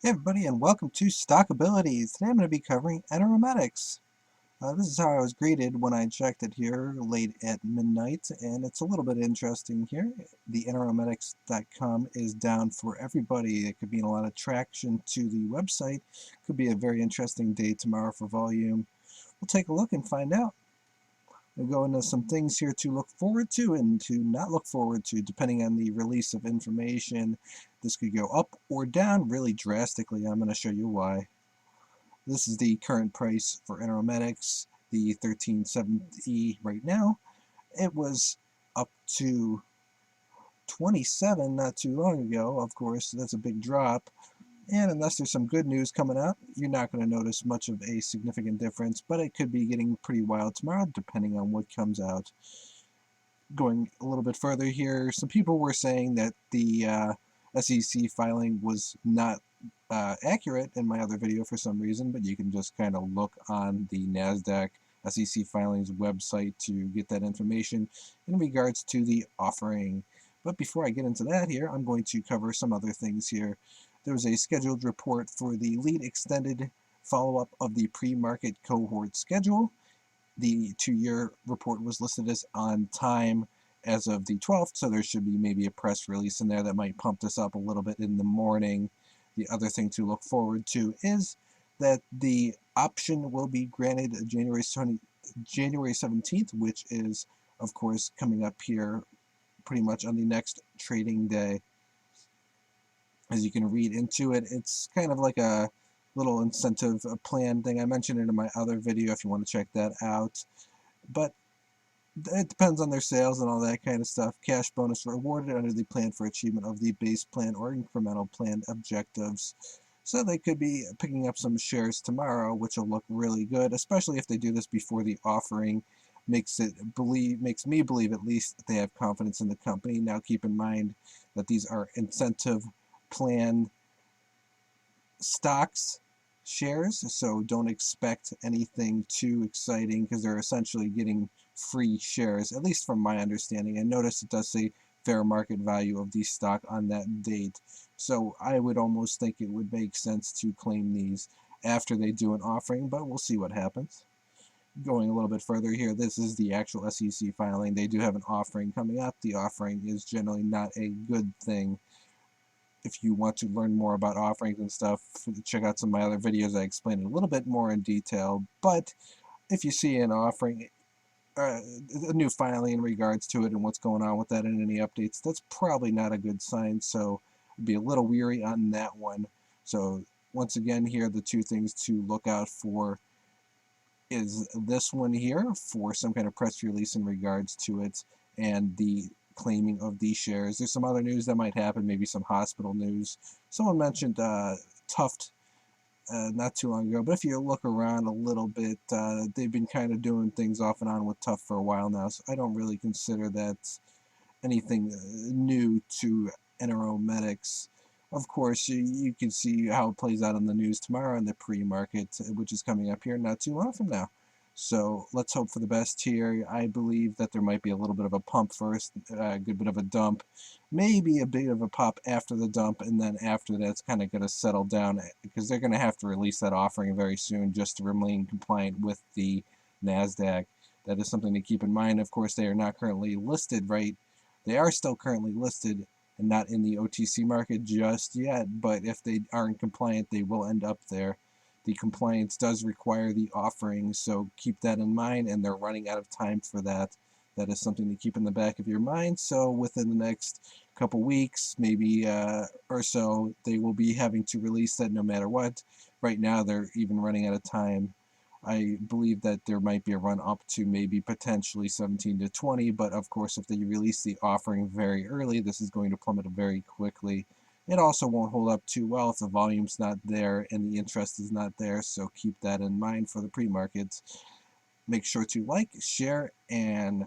Hey everybody, and welcome to Stock Abilities. Today I'm going to be covering Enteromedics. This is how I was greeted when I checked it here late at midnight, and it's a little bit interesting here. The Enteromedics.com is down for everybody. It could mean a lot of traction to the website. Could be a very interesting day tomorrow for volume. We'll take a look and find out. We'll go into some things here to look forward to and to not look forward to, depending on the release of information. This could go up or down really drastically. I'm going to show you why. This is the current price for Enteromedics, the 1370 right now. It was up to 27 not too long ago. Of course, that's a big drop. And unless there's some good news coming out, you're not going to notice much of a significant difference, but it could be getting pretty wild tomorrow depending on what comes out. Going a little bit further here, some people were saying that the SEC filing was not accurate in my other video for some reason, but you can just kind of look on the NASDAQ SEC filings website to get that information in regards to the offering. But before I get into that here, I'm going to cover some other things here. There was a scheduled report for the lead extended follow-up of the pre-market cohort schedule. The 2-year report was listed as on time as of the 12th, so there should be maybe a press release in there that might pump this up a little bit in the morning. The other thing to look forward to is that the option will be granted January 17th, which is, of course, coming up here pretty much on the next trading day. As you can read into it, it's kind of like a little incentive plan thing. I mentioned it in my other video if you want to check that out. But it depends on their sales and all that kind of stuff. Cash bonus rewarded under the plan for achievement of the base plan or incremental plan objectives. So they could be picking up some shares tomorrow, which will look really good, especially if they do this before the offering. Makes me believe at least that they have confidence in the company. Now keep in mind that these are incentive plan stocks shares, so don't expect anything too exciting because they're essentially getting free shares, at least from my understanding. And notice it does say fair market value of the stock on that date, so I would almost think it would make sense to claim these after they do an offering, but we'll see what happens. Going a little bit further here, this is the actual SEC filing. They do have an offering coming up. The offering is generally not a good thing. If you want to learn more about offerings and stuff, check out some of my other videos. I explain it a little bit more in detail. But if you see an offering, a new filing in regards to it and what's going on with that and any updates, that's probably not a good sign. So I'd be a little weary on that one. So once again here, the two things to look out for is this one here for some kind of press release in regards to it and the claiming of these shares. There's some other news that might happen, maybe some hospital news. Someone mentioned Tuft not too long ago, but if you look around a little bit, they've been kind of doing things off and on with Tuft for a while now, so I don't really consider that anything new to Enteromedics. Of course, you can see how it plays out in the news tomorrow in the pre-market, which is coming up here not too long from now. So let's hope for the best here. I believe that there might be a little bit of a pump first, a good bit of a dump, maybe a bit of a pop after the dump, and then after that it's kind of going to settle down because they're going to have to release that offering very soon just to remain compliant with the NASDAQ. That is something to keep in mind. Of course, they are not currently listed, right? They are still currently listed and not in the OTC market just yet, but if they aren't compliant, they will end up there. The compliance does require the offering, so keep that in mind, and they're running out of time for that. That is something to keep in the back of your mind. So within the next couple weeks, maybe or so, they will be having to release that no matter what. Right now, they're even running out of time. I believe that there might be a run up to maybe potentially 17 to 20, but of course, if they release the offering very early, this is going to plummet very quickly. It also won't hold up too well if the volume's not there and the interest is not there, so keep that in mind for the pre-markets. Make sure to like, share, and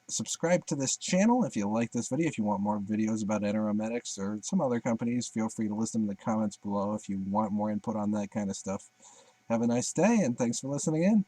subscribe to this channel if you like this video. If you want more videos about Enteromedics or some other companies, feel free to list them in the comments below if you want more input on that kind of stuff. Have a nice day, and thanks for listening in.